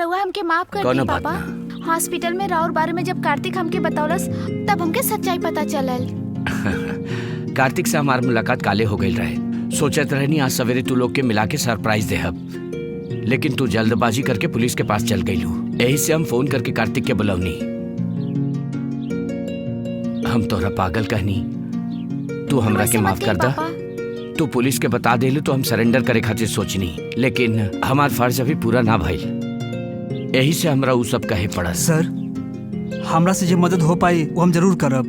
रउआ हमके माफ कर कौनो दी बात पापा। ना। हॉस्पिटल में राउर बारे में जब कार्तिक हमके बतौलस तब हमके सच्चाई पता चलल। कार्तिक से हमार मुलाकात काले हो गई रहे। सोचत रहनी आज सवेरे तू लोग के मिला के सरप्राइज देहब, लेकिन तू जल्दबाजी करके पुलिस के पास चल गई हूँ। यही से हम फोन करके कार्तिक के बुलवनी। हम तोरा पागल कहनी, तू हमरा के माफ कर दा। तू पुलिस के बता देलू तो हम सरेंडर करे खातिर सोचनी, लेकिन हमार फर्ज अभी पूरा ना भइल। यही से हमरा उ सब कहे पड़ा। सर, हमरा से जो मदद हो पाई वो हम जरूर करब।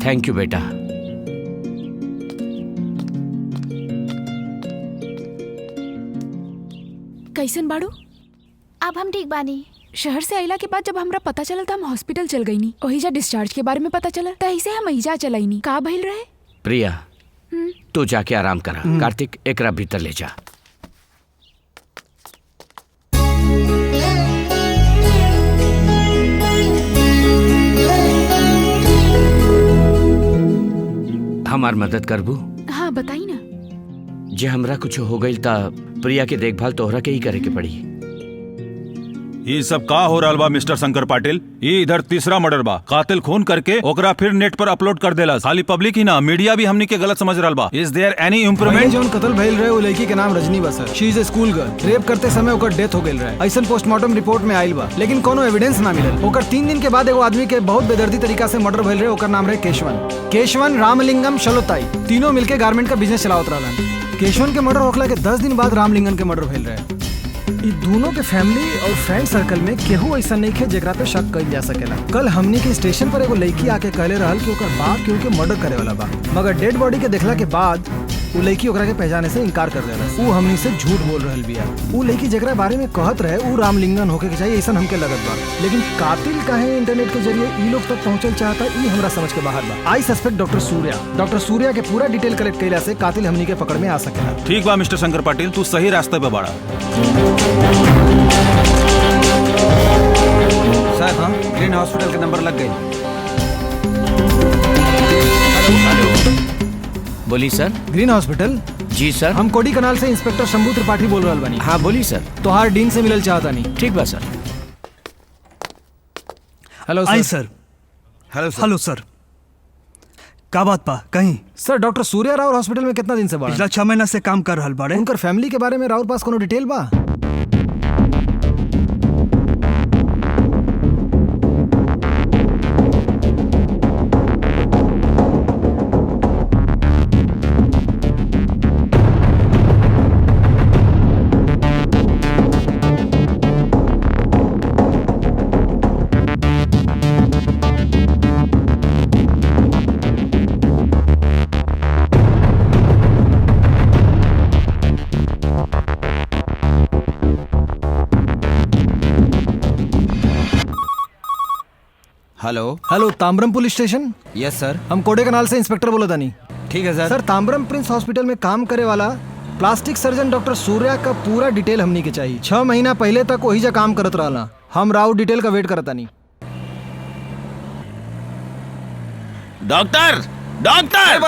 थैंक यू बेटा। कैसन बाड़ू? अब हम ठीक बानी। शहर से आइला के बाद जब हमरा पता चलल त हम हॉस्पिटल चल गई नी। ओहिजा डिस्चार्ज के बारे में पता चलल त ऐसे हम एहिजा चलाई नी। का भइल रहे? प्रिया, तू जाके आराम करा। कार्तिक एकरा भीतर ले जा। हमार मदद करबू? हाँ बताई ना। जे हमरा कुछ हो गई ता प्रिया के देखभाल तोहरा के ही करे के पड़ी। ये सब का हो रहा बा मिस्टर शंकर पाटिल? ये इधर तीसरा मर्डर बा। कातिल खून करके ओकरा फिर नेट पर अपलोड कर देला। खाली पब्लिक ही ना, मीडिया भी हमनी के गलत समझ रहा बा। Is there any improvement? जोन कत्ल भइल रहे वो लड़की के नाम रजनी बा sir. She is a school girl. Rape करते समय ओकर डेथ हो गइल रहे। ऐसन पोस्टमार्टम रिपोर्ट में आइल बा, लेकिन कोनो एविडेंस ना मिलल। ओकर 3 दिन के बाद एगो आदमी के बहुत बेदर्दी तरीका से मर्डर भइल रहे। ओकर नाम रहे केशवन रामलिंगम शलोताई। तीनों मिलके गारमेंट का बिजनेस चलावत रहलन। केशवन के मर्डर होखला के 10 दिन बाद रामलिंगम के मर्डर भइल रहे। इ दोनों के फैमिली और फ्रेंड सर्कल में केहू ऐसा नहीं है जेकरा पे शक कइल जा सकेला। कल हमनी के स्टेशन पर एगो लड़की आके कहले रहल कि ओकर बाप केहू के मर्डर करे वाला बा, मगर डेड बॉडी के देखला के बाद वो लड़की ओकरा के पहचाने से इनकार कर देला। वो हमनी से झूठ बोल रहल बिया। वो लड़की जेकरा बारे में कहत रहे वो रामलिंगन होके के चाहिए ऐसा हमके लगत बा, लेकिन कातिल काहे इंटरनेट के जरिए ई लोग तक पहुंचल चाहता ई हमरा समझ के बाहर बा। आई सस्पेक्ट डॉक्टर सूर्या के पूरा डिटेल कलेक्ट कइला से कातिल हमनी के पकड़ में आ सकेला। ठीक बा मिस्टर शंकर पाटिल, तू सही रास्ते पे बाड़ा। सर हाँ, ग्रीन हॉस्पिटल का नंबर लग गई। बोली सर। Green hospital? जी सर। हम कोडी कनाल से इंस्पेक्टर शंभू त्रिपाठी बोल रहल बानी। हाँ बोली सर। तोहार डीन से मिलल चाहता नहीं। ठीक बा सर। हेलो आई सर। सर। हेलो सर। का बात बा कहीं? सर डॉक्टर सूर्या राव हॉस्पिटल में कितना दिन से बाड़े? पिछला 6 महीना से काम कर रहल बाड़े। उनकर फैमिली के बारे में राव पास कोनो डिटेल बा? Hello Tambaram police station? Yes sir. हम कोडे कनाल से इंस्पेक्टर बोला नहीं। ठीक है sir. Sir Tambaram prince hospital में काम करे वाला प्लास्टिक सर्जन डॉक्टर सूर्या का पूरा डिटेल हमनी के चाहिए। 6 महीना पहले तक वही जा काम करत रहला। हम राव डिटेल का वेट करता नहीं। डॉक्टर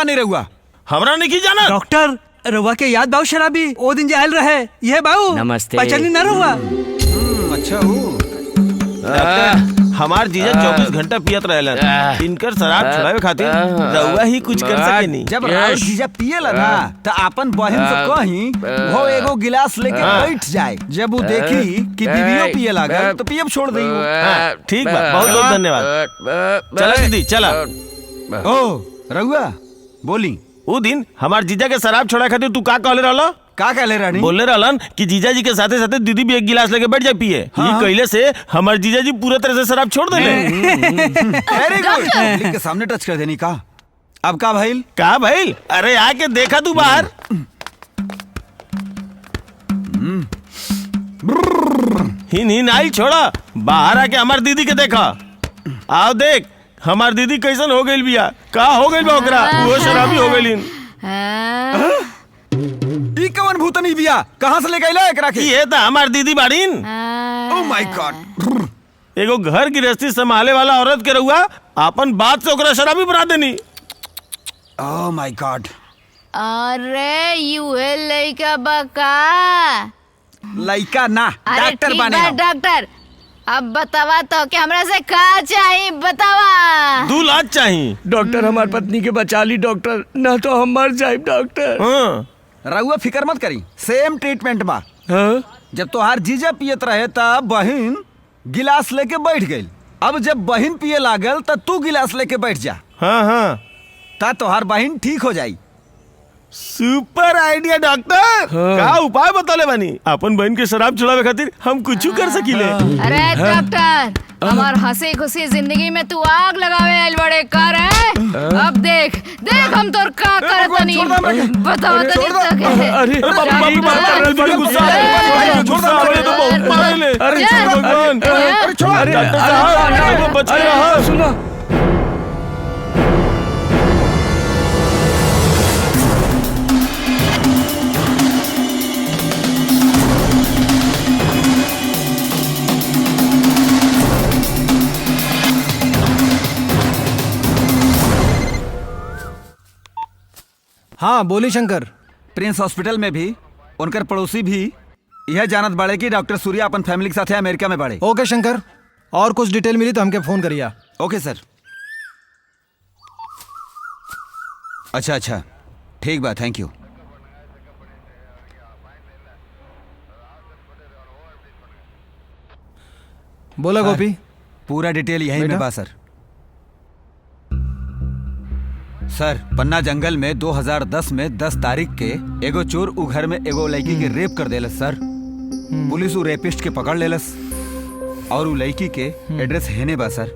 नहीं रहुआ हमरा नहीं जाना। डॉक्टर रवा के याद बाऊ शराबी ओ दिन जायल रहे ये बाऊ। नमस्ते। पहचानी ना रहुआ? अच्छा हूँ। हमार जीजा 24 घंटा पियत रहेलन। इनकर शराब छुड़ावे खातिर रउआ ही कुछ कर सकेनी। जब राव जीजा पियला ना तो अपन बहन से कहीं वो एगो गिलास लेके बैठ जाए। जब वो देखी कि दीदियों पिए लागल तो पियब छोड़ दी। ठीक बा, बहुत बहुत धन्यवाद। चला दीदी चला। ओ रहुआ बोली। वो दिन हमार जीजा के शराब छोड़ा खातिर तू का कहले रहला? का कहले रहनी? बोलने रहलन कि जीजा जी के साथे साथे दीदी भी एक गिलास लेके बैठ जाए पिए। ये कहले से हमार जीजा जी पूरा तरह से शराब छोड़ देले। Very good. पब्लिक के सामने टच कर देनी का? अब का भइल? का भइल? अरे आके देखा तू बाहर। हिन आई छोड़ा, बाहर आके हमार दीदी के देखा। आओ देख हमार दीदी कैसन हो गई बिया। का हो गई बा ओकरा? वो शराबी हो गईलिन। ई कौन भूतनी बिया? कहां से लेके आइला एकरा के? ये त हमार दीदी बाड़ीन। Oh my God. एगो घर गृहस्थी संभाले वाला औरत के रहुआ अपन बात से ओकरा शराबी बना देनी। Oh my God. अरे यूहे लइका बका। लइका ना अरे डॉक्टर ठीक बने बा हम। डॉक्टर। अब बतावा तो कि हमरा से का चाहिए बतावा। 2 लाख चाहिए। डॉक्टर हमार पत्नी के बचा ली डॉक्टर, ना तो हम मर जाए डॉक्टर। हाँ रउआ फिकर मत करी, सेम ट्रीटमेंट बा। हाँ? जब तोहार जीजा पियत रहे तब बहिन गिलास लेके बैठ गई। अब जब बहिन पिए लागल त तू गिलास लेके बैठ जा, हाँ हाँ ता तोहार बहिन ठीक हो जाई। Super idea doctor. का उपाय बतौले बानी? अपन बहन के शराब छुड़ावे खातिर हम कुछ कर सकीले। अरे डॉक्टर, हमार हंसी खुशी जिंदगी में तू आग लगावे आइल बड़े कर है। अब देख देख हम तोर का करत तनी, बताओ तनी तके। अरे बाप बात कर रहे बड़े गुस्सा है, गुस्सा वाले तो बहुत मारेले। अरे भगवान, अरे छोड़, अरे बच गया। हाँ सुनो, हाँ बोली शंकर। प्रिंस हॉस्पिटल में भी उनकर पड़ोसी भी यह जानत बाड़े कि डॉक्टर सूर्या अपन फैमिली के साथ अमेरिका में बाड़े। ओके शंकर, और कुछ डिटेल मिली तो हमके फोन करिया। ओके सर। अच्छा अच्छा ठीक बा, थैंक यू। बोला गोपी। पूरा डिटेल यही में बा सर। सर पन्ना जंगल में 2010 में 10 तारीख के एगो चोर उ घर में एगो लड़की के रेप कर देलस सर। पुलिस उ रेपिस्ट के पकड़ लेलस और उ लड़की के एड्रेस हेने बा सर।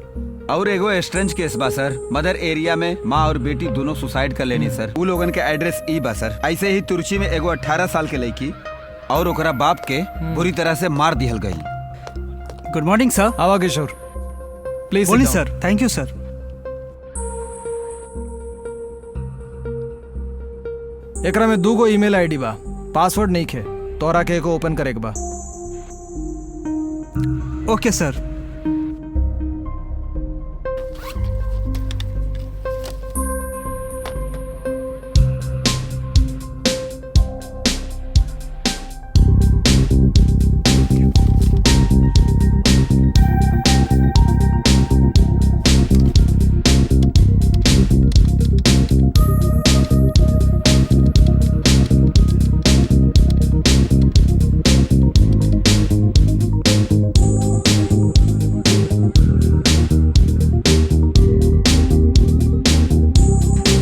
और एगो स्ट्रेंज केस बा सर। मदर एरिया में माँ और बेटी दोनों सुसाइड कर लेनी सर। उ लोगन के एड्रेस ई बा सर। ऐसे ही तुर्ची में एगो 18 साल के लड़की और ओकरा बाप के बुरी तरह से मार दिहल गई। गुड मॉर्निंग सर। आवा किशोर प्लीज। बोली सर। थैंक यू सर। एकरा में 2 गो ईमेल आईडी बा, पासवर्ड नहीं खे, तोरा के एको ओपन करे के बा। ओके सर।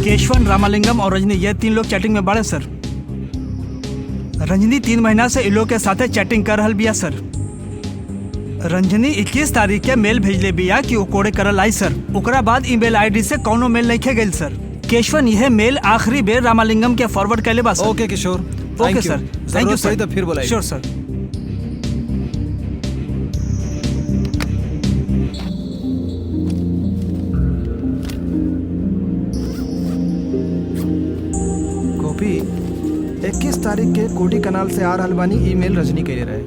केशवन, रामालिंगम और रजनी ये 3 लोग चैटिंग में बाड़े सर। रंजनी 3 महीना से इन लोग के साथे चैटिंग कर रहल बिया सर। रंजनी 21 तारीख के मेल भेजले बिया कि वो कोड़े करल आई सर। ओकरा बाद ईमेल आईडी से कौनो मेल नहीं खे गइल सर। केशवन यह मेल आखिरी बेर रामालिंगम के फॉरवर्ड कैले बा सर। ओके किशोर, ओके सर। थैंक यू सर। तो फिर बोला श्योर सर। गोपी 21 तारीख के कोडी कनाल से आ रहल बानी ईमेल रजनी के रहे।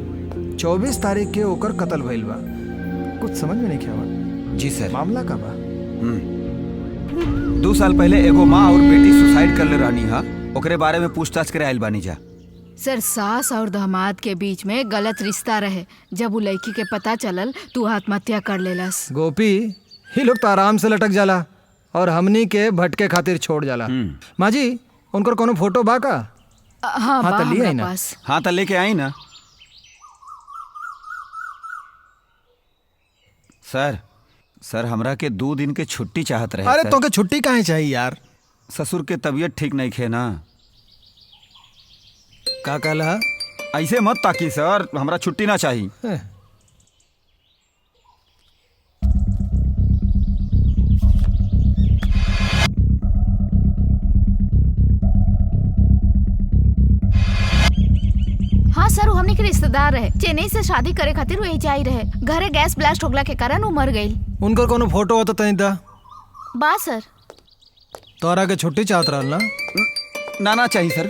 24 तारीख के ओकर कत्ल भइल बा। कुछ समझ में नहीं आवा। जी सर। मामला का बा? 2 साल पहले एगो माँ और बेटी सुसाइड कर ले रहनी हा, ओकरे बारे में पूछताछ करे आइल बानी जा। सर सास और दामाद के बीच में गलत रिश्ता रहे। जब वो लड़की के पता चलल तू आत्महत्या कर लेलस। गोपी ही लोग तो आराम से लटक जाला और हमनी के भटके खातिर छोड़ जाला। माँ जी उनकर कोनो फोटो बा का? हाँ हाँ, बा तो लिए हमरा आई ना। पास। हाँ तो लेके आई ना। सर सर हमरा के 2 दिन के छुट्टी चाहत रहे। अरे सर। तो के छुट्टी काहे चाहिए यार? ससुर के तबीयत ठीक नहीं खे ना। का कहला? ऐसे मत ताकी सर, हमरा छुट्टी ना चाहिए। हाँ सर, वो हमने के रिश्तेदार रहे। चेन्नई से शादी करे खातिर वो यही आई रहे। घरे गैस ब्लास्ट होगला के कारण वो मर गई। उनकर कोनो फोटो हो तो तनी दा। बा सर। तोरा के छुट्टी चाहत रहल ना? ना चाहिए सर।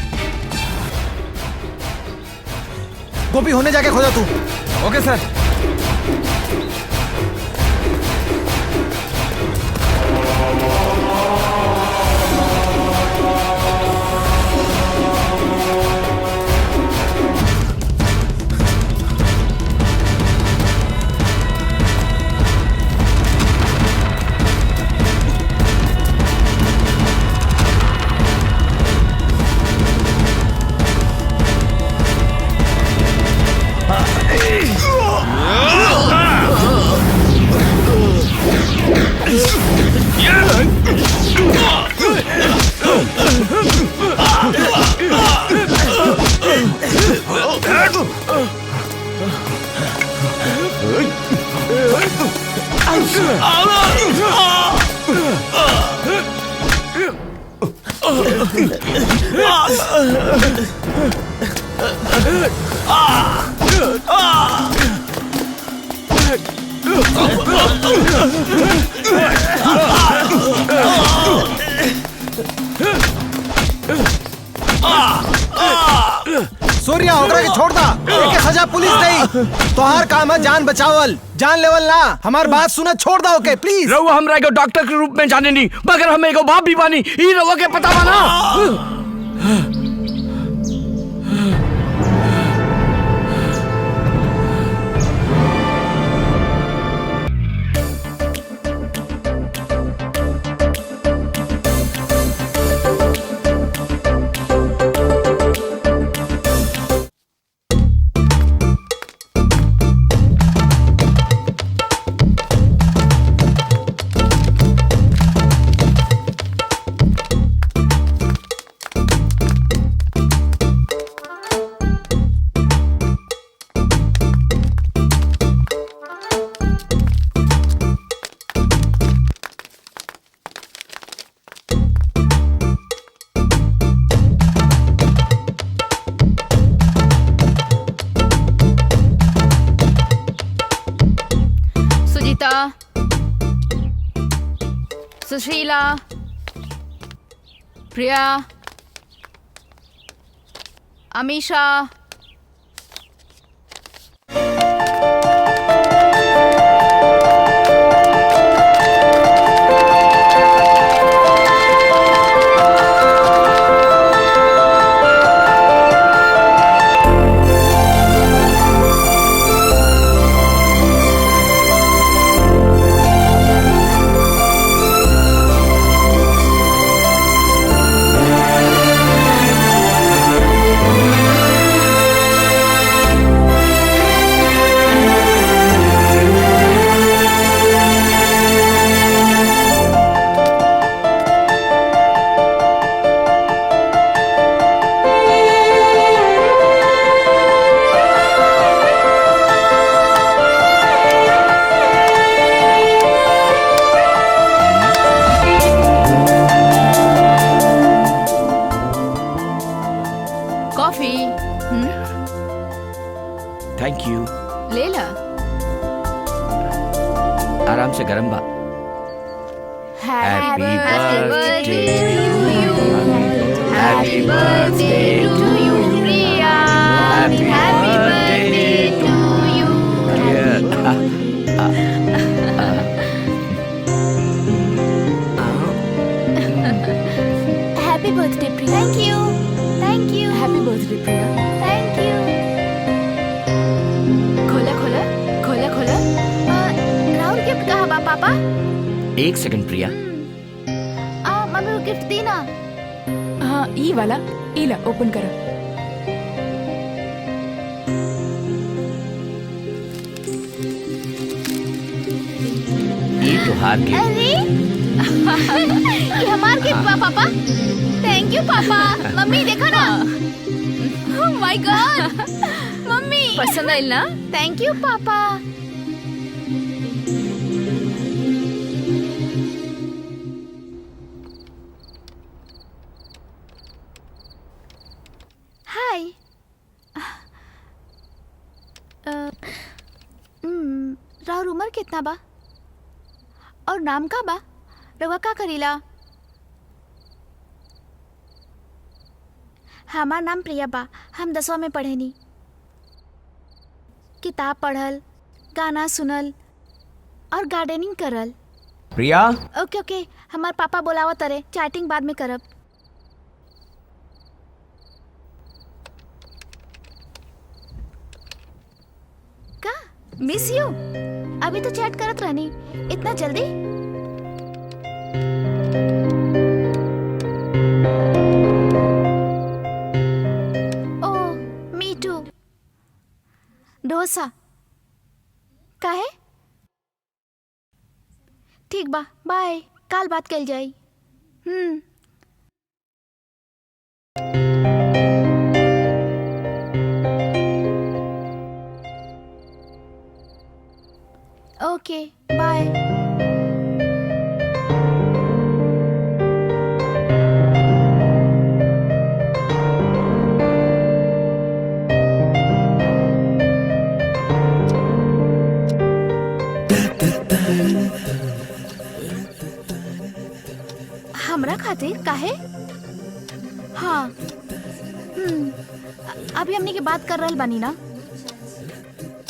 गोपी होने जाके खोजा तू। ओके सर। सूर्या ओकरा के छोड़ दा, एके सजा पुलिस नहीं। तोहार काम है जान बचावल, जान लेवल ना। हमार बात सुना, छोड़ दा ओके प्लीज। रहुआ हमरा एगो डॉक्टर के रूप में जाने नहीं, मगर हम एगो बाप भी बानी, ई रहुआ के पता बा ना। Sushila, Priya, Amisha, coffee. Thank you. ले ला। आराम से गरम बा। Happy birthday to you. Happy birthday to you, Priya. Happy birthday to you. Happy birthday, Priya. Thank you. Thank you. Happy birthday, Priya. Thank you. खोला खोला खोला खोला। राहुल गिफ्ट कहाँ बा पापा? एक सेकंड प्रिया। मम्मी को गिफ्ट दी ना। हाँ, ई वाला, ई ला, ओपन करो। ये तुहार गिफ्ट। अरे ये हमार गिफ्ट बा पापा। थैंक यू पापा। मम्मी देखो ना। Oh my God. मम्मी पसंद आई ना? थैंक यू पापा। हाय। राहुल उम्र कितना बा और नाम का बा? रवा का करीला? हमार नाम प्रिया बा। हम 10वां में पढ़े नी। किताब पढ़ल, गाना सुनल और गार्डनिंग करल। प्रिया, ओके ओके, हमार पापा बोलावा तरे, चैटिंग बाद में करब। का मिस यू? अभी तो चैट करत रहनी, इतना जल्दी? ओह, मी टू। डोसा काहे? ठीक बा, बाय, काल बात कल जाई। ओके, बाय। हमरा खातिर काहे? हाँ, अभी हमने की बात कर रहल बानी ना।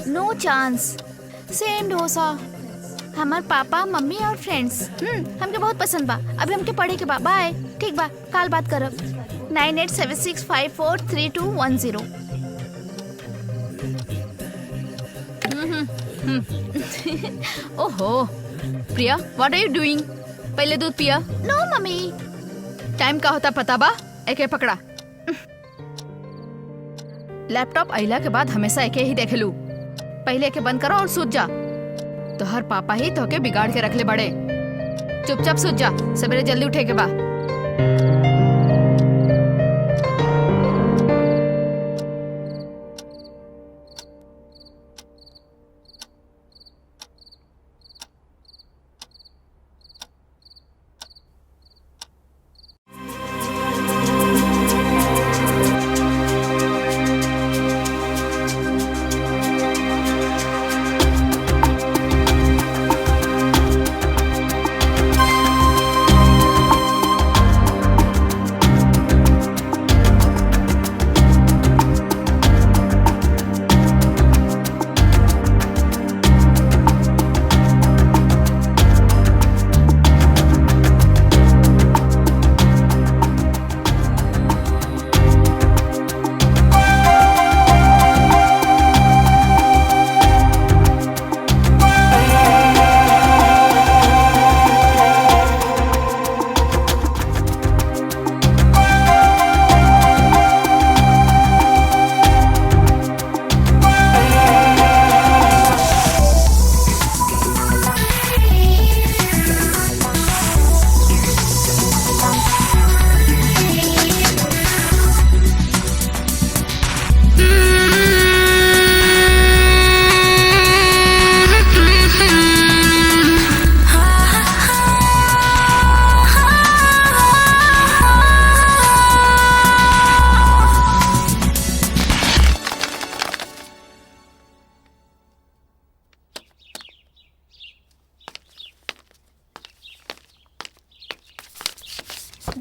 नो चांस। सेम डोसा। हमार पापा, मम्मी और फ्रेंड्स हमके बहुत पसंद बा। अभी हमके पढ़े के बा। बाय, ठीक बा, काल बात करब। 9876543210। ओहो Priya, what are you doing? पहले दूध पिया। नो मम्मी। टाइम का होता पता बा? एके पकड़ा। लैपटॉप आइला के बाद हमेशा एके ही देख लू। पहले एके बंद करो और सूत जा। तो हर पापा ही तो के बिगाड़ के रख ले बड़े। चुपचाप सूत जा, सवेरे जल्दी उठे के बा।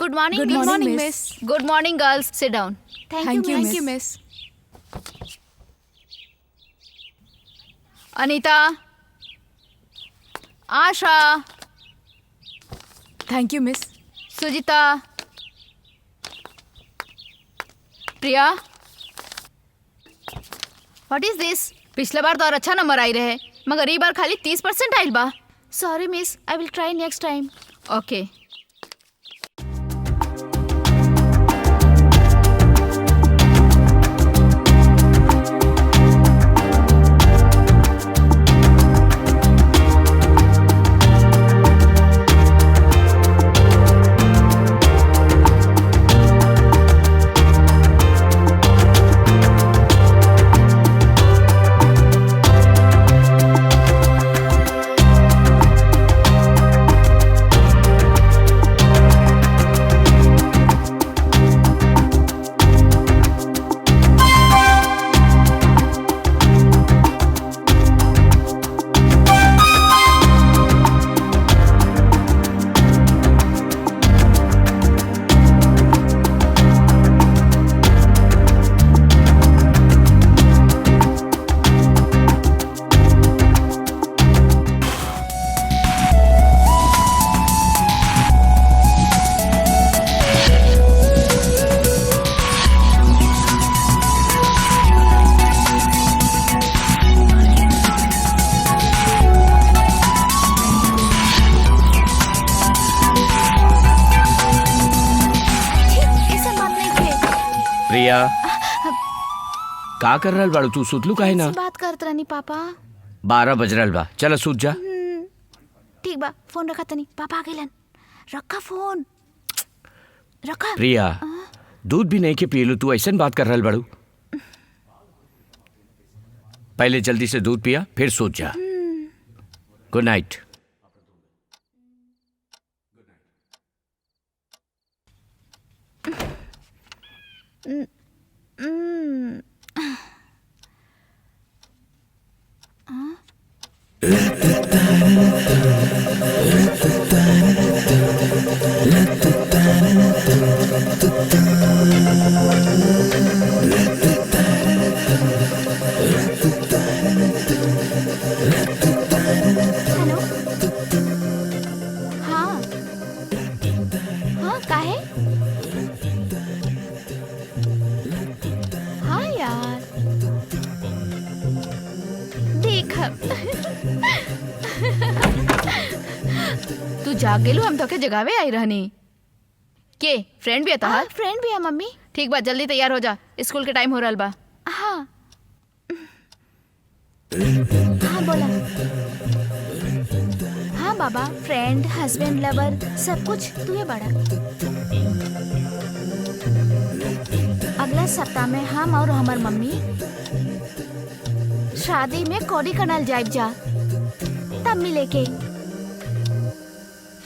Good morning, Good morning, miss. Good morning, girls. Sit down. Thank you, Thank you, miss. Anita, Asha, thank you miss. Sujita, Priya. What is this? पिछले बार तो और अच्छा नंबर आई रहे, मगर ई बार खाली 30% आइल बा। Sorry, miss. I will try next time. ओके। प्रिया का कर रहल बाड़ू तू? सुतलू काहे ना? बात करत रहनी पापा। 12 बज रहल बा, चल सूत जा। ठीक बा, फोन रखा तनी, पापा आ गइलन। रखा फोन, रखा। प्रिया दूध भी नहीं के पीलू, तू ऐसा बात कर रहल बाड़ू। पहले जल्दी से दूध पिया फिर सोच जा। Good night. हेलो, हाँ हाँ, काहे? हाँ यार, देख तू जाग गेलू, हम तोके जगावे आई रहनी। के फ्रेंड भी है? फ्रेंड भी है मम्मी। ठीक बा, जल्दी तैयार हो जा, स्कूल के टाइम हो रहल बा। हाँ हाँ, बोला। हाँ बाबा, फ्रेंड, हस्बैंड, लवर, सब कुछ तू है बड़ा। अगला सप्ताह में हम और हमार मम्मी शादी में कोडी कनाल जाइब जा, तब मिले के।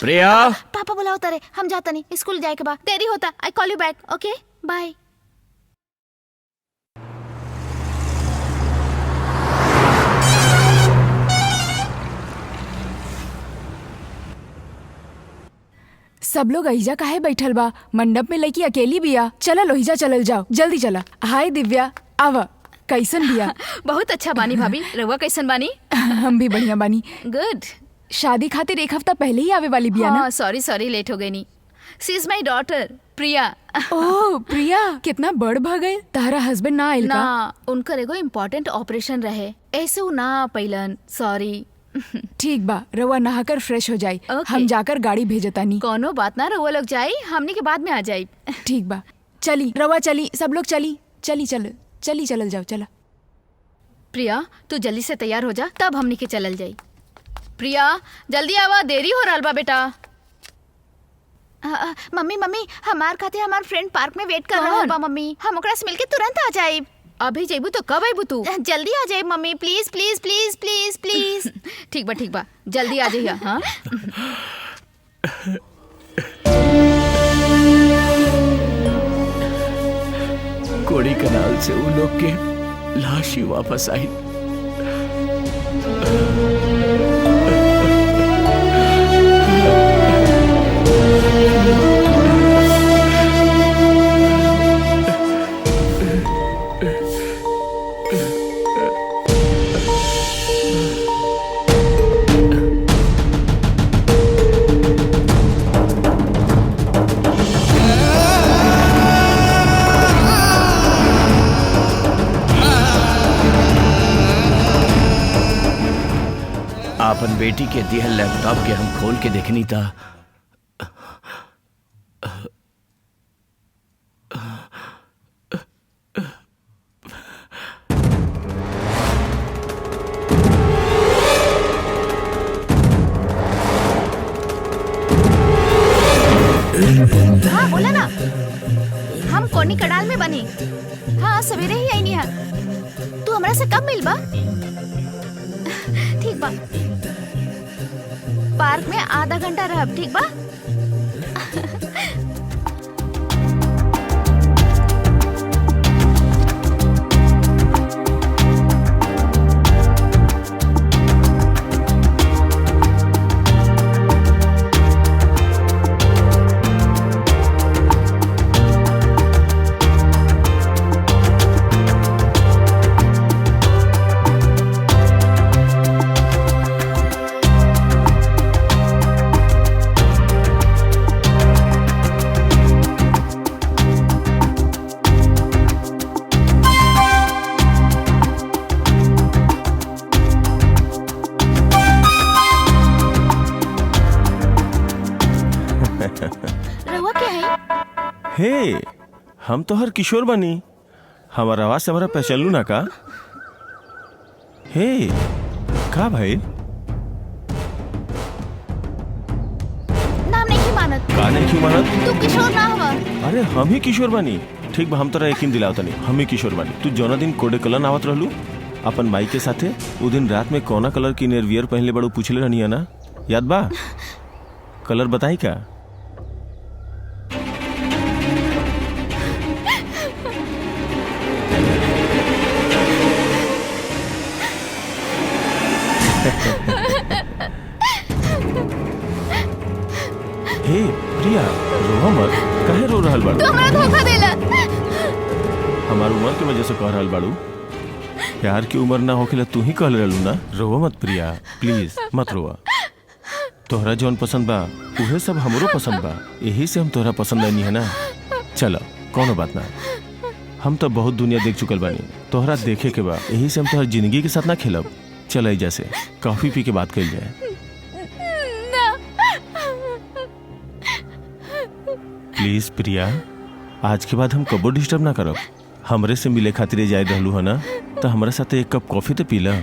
प्रिया पापा बुलाओ तारे, हम जाता नहीं, स्कूल जाए के बाद देरी होता। I call you back, okay bye. सब लोग अहिजा काहे बैठल बा? मंडप में लड़की अकेली बिया। चलल ओहिजा चलल जाओ, जल्दी चला। हाय दिव्या, आवा। कैसन बिया? बहुत अच्छा बानी भाभी, रउआ कैसन बानी? हम भी बढ़िया बानी। गुड। शादी खातिर एक हफ्ता पहले ही आवे वाली बिया ना? हाँ, सॉरी लेट हो गई नी। सी इज माई डॉटर प्रिया। ओह प्रिया, कितना बड़ भ गई। तारा हस्बैंड ना आइल का? ना, उनकर एगो इम्पोर्टेंट ऑपरेशन रहे, ऐसे उ ना आ पैलन, सॉरी। ठीक बा, रउआ नहाकर फ्रेश हो जाई। Okay. हम जाकर गाड़ी भेजतानी। कोनो बात ना, रउआ लोग जाई, हमने के बाद में आ जाई। ठीक बा, चली रउआ, चली सब लोग, चली चलल जाओ, चला। प्रिया तू जल्दी से तैयार हो जा, तब हमने के चलल जाई। प्रिया जल्दी आवा, देरी हो रहा बा बेटा। मम्मी, हमार खातिर हमार फ्रेंड पार्क में वेट कर रहा बा मम्मी। हम ओकरा से मिलके तुरंत आ जाइब। अभी जेबू तो कब आईबू तू? जल्दी आ जाइब mummy, please please please please please. ठीक बा, जल्दी आ जाइए। हाँ कोड़ी कनाल से उन लोग के लाश ही वापस आई। अपन बेटी के दिहल लैपटॉप के हम खोल के देखनी था। हाँ बोला ना, हम कोनी कनाल में बनी। हाँ सवेरे ही आई नहीं है। तू हमरा से कब मिलबा? ठीक बा, पार्क में आधा घंटा रहब, ठीक बा? हे, हम तो हर किशोर बनी। हमारा आवाज से हमारा पहचानलू ना का? हे का भाई? नाम नहीं मानत। का नहीं क्यों मानत? तू किशोर ना हवा। अरे हम ही किशोर बानी। ठीक बा, हम तोरा यकीन दिलावता नहीं, हम ही किशोर बानी। तू जौना दिन कोडे कलन आवत रहलू अपन माई के साथे, उ दिन रात में कौना कलर की नेरवियर पहनले बड़ू पूछले रहनी है ना, याद बा? कलर बताई का? हे प्रिया, रोवा मत। काहे रो रहल बाड़ू? तू हमरा धोखा देला। हमार उम्र के वजह से कह रहल बाड़ू? प्यार की उम्र ना होखेला तू ही कहल रहलू ना। रोवा मत प्रिया, प्लीज मत रोवा। तोहरा जौन पसंद बा उहे सब हमरो पसंद बा, यही से हम तोहरा पसंद नहीं है ना। चलो कोनो बात ना, हम तो बहुत दुनिया देख चुकल बानी, तोहरा देखे के बा, यही से हम तोहर जिंदगी के साथ ना खेलब। चल आई जैसे कॉफी पी के बात करी जाए। प्लीज प्रिया, आज के बाद हम कबो डिस्टर्ब ना करब। हमरे से मिले खातिर जाए रहलू है ना, तो हमारे साथ एक कप कॉफी तो पी ला।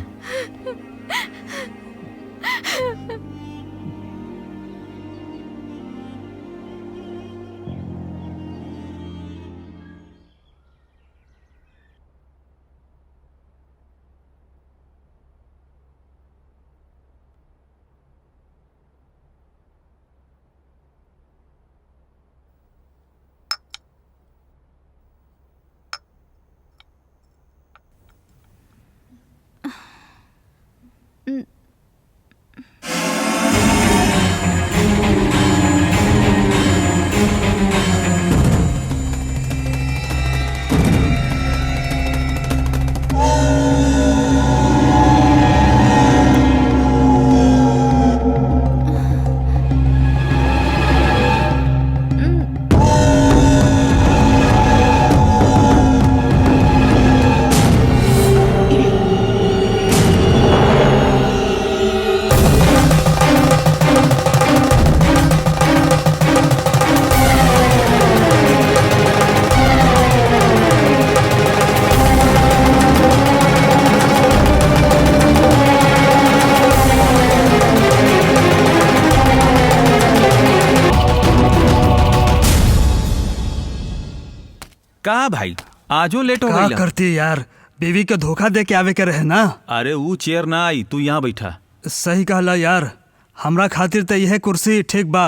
का भाई आजो लेट हो क्या गई? करती यार, बीवी के धोखा दे के आवे के रहे ना। अरे वो चेयर ना आई, तू यहाँ बैठा। सही कहला यार, हमरा खातिर तो यह कुर्सी ठीक बा।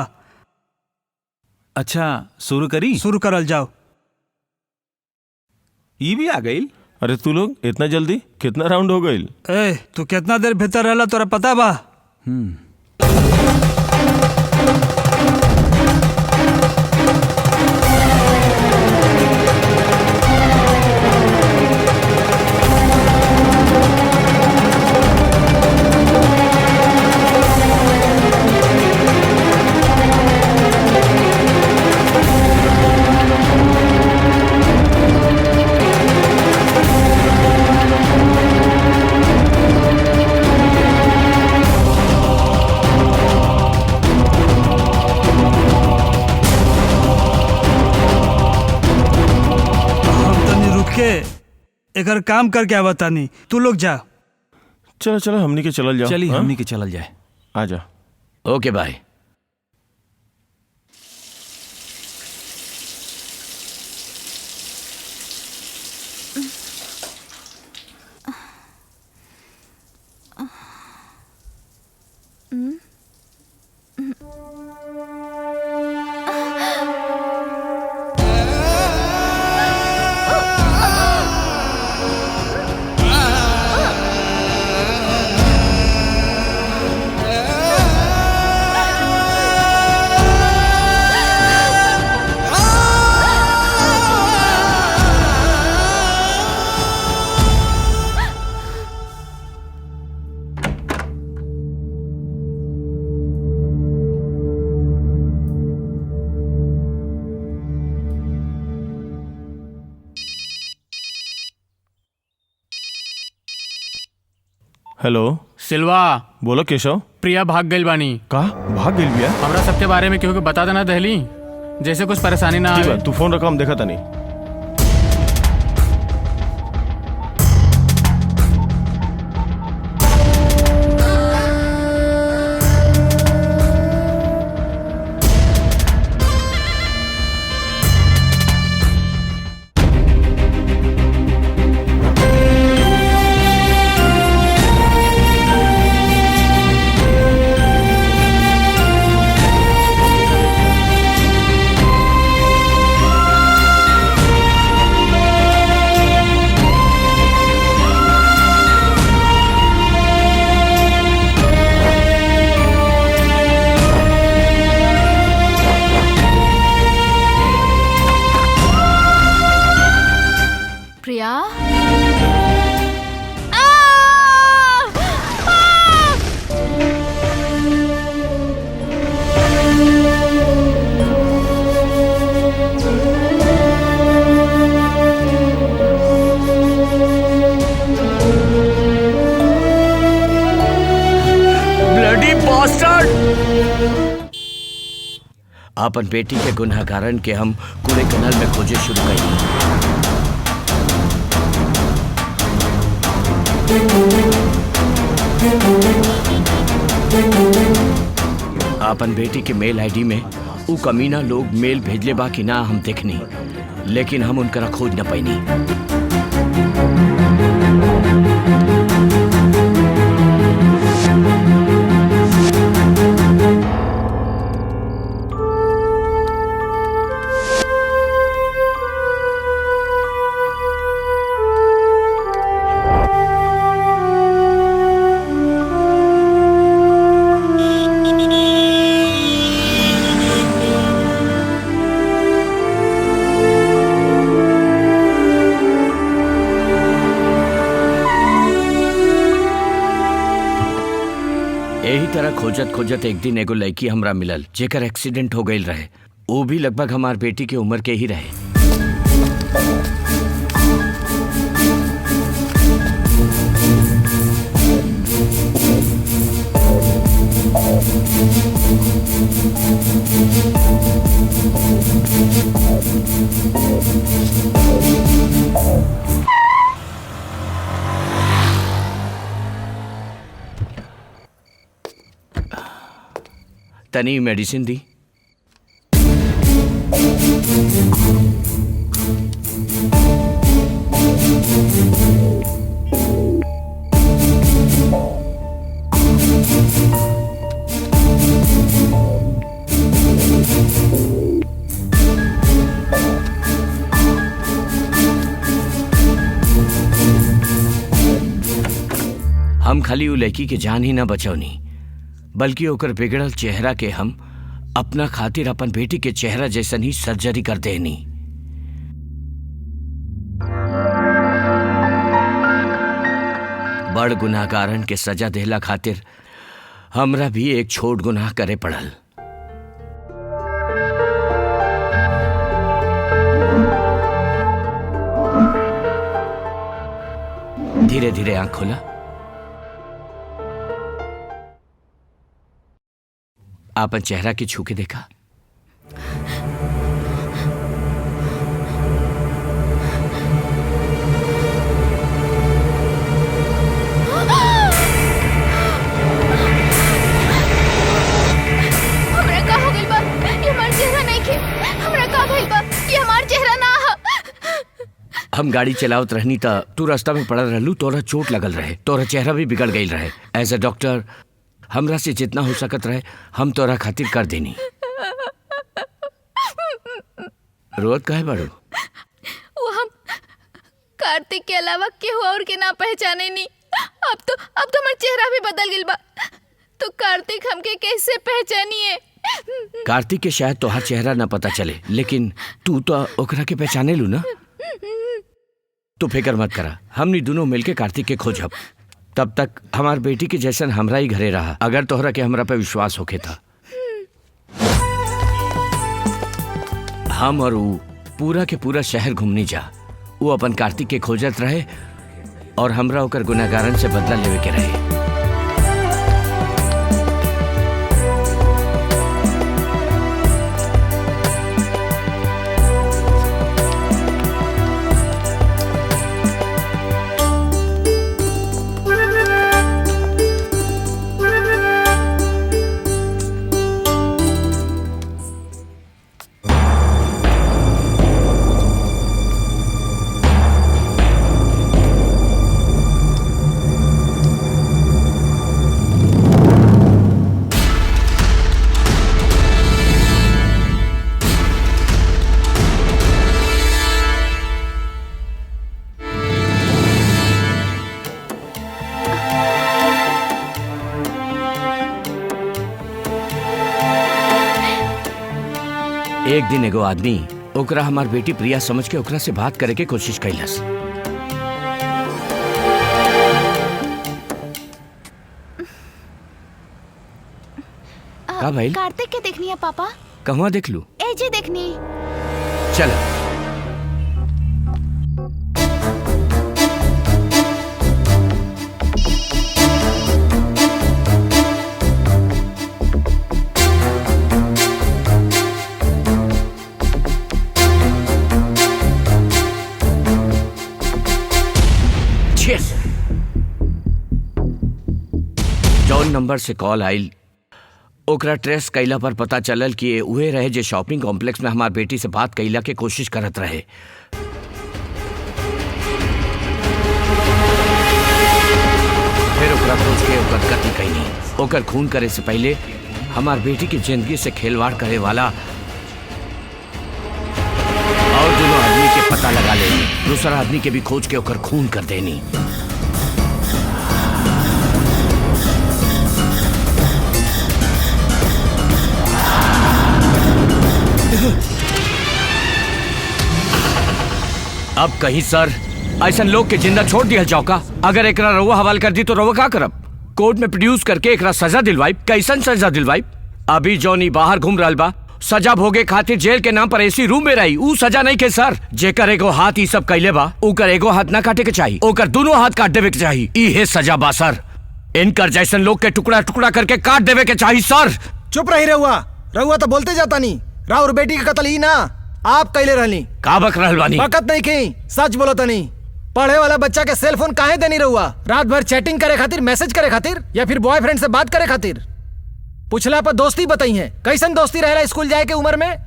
अच्छा शुरू करी? शुरू करल जाओ। ये भी आ गई? अरे तू लोग इतना जल्दी, कितना राउंड हो गई? ए तू कितना देर भीतर रहला तोरा पता बा? एकर काम करके आवता नहीं, तू लोग जा। चलो चलो हमनी के चलल जाओ। चलिए हाँ? हमनी के चलल जाए। आ जा। ओके बाय। हेलो सिल्वा। बोलो केशव। प्रिया भाग गई बानी। का भाग गई बिया? हमरा सबके बारे में केहू के बता देना दहली, जैसे कुछ परेशानी ना ठीक आवे। बा, तू फोन रखा, हम देखा था नहीं। Bloody bastard! अपन बेटी के गुनाह कारण के हम कूड़े कनाल में खोजे शुरू करी। अपन बेटी के मेल आईडी में उ कमीना लोग मेल भेजले बा कि ना हम देखनी, लेकिन हम उनकरा खोज न पाईनी। यही तरह खोजत खोजत एक दिन एगो लड़की हमरा मिलल जेकर एक्सीडेंट हो गईल रहे। वो भी लगभग हमार बेटी के उम्र के ही रहे। तनी मेडिसिन दी। हम खाली उ लड़की के जान ही ना बचौनी, बल्कि ओकर बिगड़ल चेहरा के हम अपना खातिर अपन बेटी के चेहरा जैसन ही सर्जरी कर देनी। बड़ गुनाहगारन के सजा देला खातिर हमरा भी एक छोट गुनाह करे पड़ल। धीरे धीरे आंख खोला। आपन चेहरा की छू के देखा। हमरा का हो गइल बा? ये हमार चेहरा नहीं खे। हमरा का भइल बा? ये हमार चेहरा ना ह। हम गाड़ी चलावत रहनी त तू रास्ता में पड़ल रहलू, तोरा चोट लगल रहे, तोरा चेहरा भी बिगड़ गईल रहे। एज अ डॉक्टर हमरा से जितना हो सकत रहे हम तोरा खातिर कर देनी। रोत काहे बाड़ू? वो हम कार्तिक के अलावा केहू और के ना पहचाने नी। अब तो हमार चेहरा भी बदल गइल बा। तो कार्तिक हमके कैसे पहचानिए? कार्तिक के शायद तोहार चेहरा ना पता चले, लेकिन तू तो ओकरा के पहचाने लू ना। तू फिक्र मत करा, हमनी दोनों मिलके कार्तिक के खोजब। तब तक हमार बेटी के जैसन हमरा ही घरे रहा, अगर तोहरा के हमरा पे विश्वास होके था। हम और वो पूरा के पूरा शहर घूमनी जा। वो अपन कार्तिक के खोजत रहे और हमरा ओकर गुनाहगारन से बदला लेवे के रहे। एक दिन एगो आदमी ओकरा हमार बेटी प्रिया समझ के ओकरा से बात करे के कोशिश कैलस। का भाई? कार्तिक के देखनी है पापा। कहवा देख लू? ए जी देखनी। चल। जौन नंबर से कॉल आइल ओकरा ट्रेस कैला पर पता चलल कि उहे रहे जे शॉपिंग कॉम्प्लेक्स में हमार बेटी से बात कैला के कोशिश करत रहे। फिर ओकरा खोज के ओकर कत्ल कैनी। ओकर खून करे से पहले हमार बेटी की जिंदगी से खिलवाड़ करे वाला और दोनों आदमी के पता लगा लेनी, दूसरा आदमी के भी खोज के ओकर खून कर देनी। अब कहीं सर ऐसा लोग के जिंदा छोड़ दिया जाओ का? अगर एकरा रउआ हवाल कर दी तो रउआ का करब? कोर्ट में प्रोड्यूस करके एकरा सजा दिलवाई। कैसन सजा दिलवाई? अभी जॉनी बाहर घूम रहल बा, सजा भोगे खातिर जेल के नाम पर एसी रूम में रही। ऊ सजा नहीं के सर। जेकर एगो हाथ ई सब कैले बा ओकर एगो हाथ ना काटे के चाहिए, ओकर दोनों हाथ काट देवे के चाहिए। इहे सजा बा सर। इनकर जैसन लोग के टुकड़ा टुकड़ा करके काट देवे के चाहिए सर। चुप रही रहुआ। रहुआ तो बोलते जाता नहीं। राउर बेटी के कत्ल ही ना आप कैले रहनी। का बक रहल बानी? बकत नहीं की, सच बोलो तनी। पढ़े वाला बच्चा के सेल फोन काहे देनी रहुआ? रात भर चैटिंग करे खातिर, मैसेज करे खातिर, या फिर बॉयफ्रेंड से बात करे खातिर? पुछला पर दोस्ती बताई है। कैसन दोस्ती रहेला स्कूल जाए के उम्र में?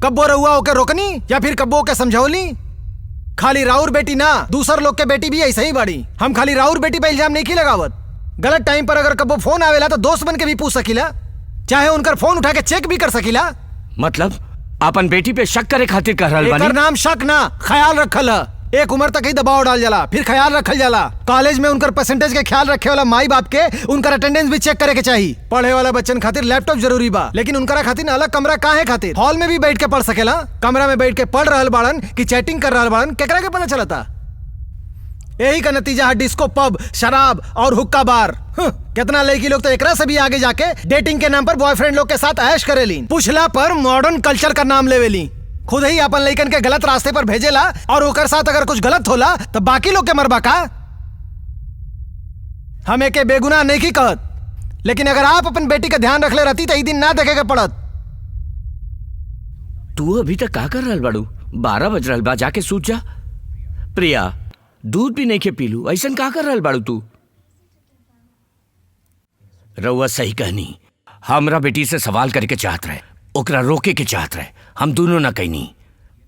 कब्बो रहुआ ओके रोकनी या फिर कब्बो के समझौली? खाली राउर बेटी ना, दूसर लोग के बेटी भी ऐसे ही बाड़ी। हम खाली राउर बेटी पे इल्जाम नहीं की लगावत। गलत टाइम पर अगर कब्बो फोन आवेला तो दोस्त बन के भी पूछ सकीला, चाहे उनकर फोन उठा के चेक भी कर सकीला। मतलब अपन बेटी पे शक करे खातिर कर रहल बानी? एकर नाम शक ना, ख्याल रखल है। एक उम्र तक ही दबाव डाल जाला, फिर ख्याल रखल जाला। कॉलेज में उनकर परसेंटेज के ख्याल रखे वाला माई बाप के उनकर अटेंडेंस भी चेक करे के चाहिए। पढ़े वाला बच्चन खातिर लैपटॉप जरूरी बा, लेकिन उनकरा खातिर अलग कमरा काहे खातिर? हॉल में भी बैठ के पढ़ सकेला। कमरा में बैठ के पढ़ रहल बाड़न कि चैटिंग कर रहल बाड़न, केकरा के पता चलता? यही का नतीजा है डिस्को, पब, शराब और हुक्का बार। कितना लड़की लोग तो एकरा से भी आगे जाके डेटिंग के नाम पर बॉयफ्रेंड लोग के साथ ऐश करेली। पूछला पर मॉडर्न कल्चर का नाम लेवेली। खुद ही अपन लड़कन के गलत रास्ते पर भेजेला और ओकर साथ अगर कुछ गलत होला तो बाकी लोग के मरबा का? हमें के बेगुनाह नहीं की कहत, लेकिन अगर आप अपन बेटी का ध्यान रखले रहती तो ई दिन ना देखे के पड़त। तू अभी तक का कर रहल बाड़ू? 12 बज रहल बा, जाके सूत जा। प्रिया दूध भी नहीं के पीलू, ऐसा का कर रहल बाड़ू तू? रउआ सही कहनी। हमरा बेटी से सवाल करके चाहत रहे, ओकरा रोके के चाहत रहे। हम दोनों ना कहनी।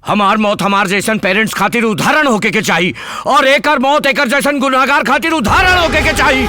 हमार मौत हमार जैसन पेरेंट्स खातिर उदाहरण होके के चाहिए और एकर मौत एकर जैसन गुनाहगार खातिर उदाहरण होके के चाहिए।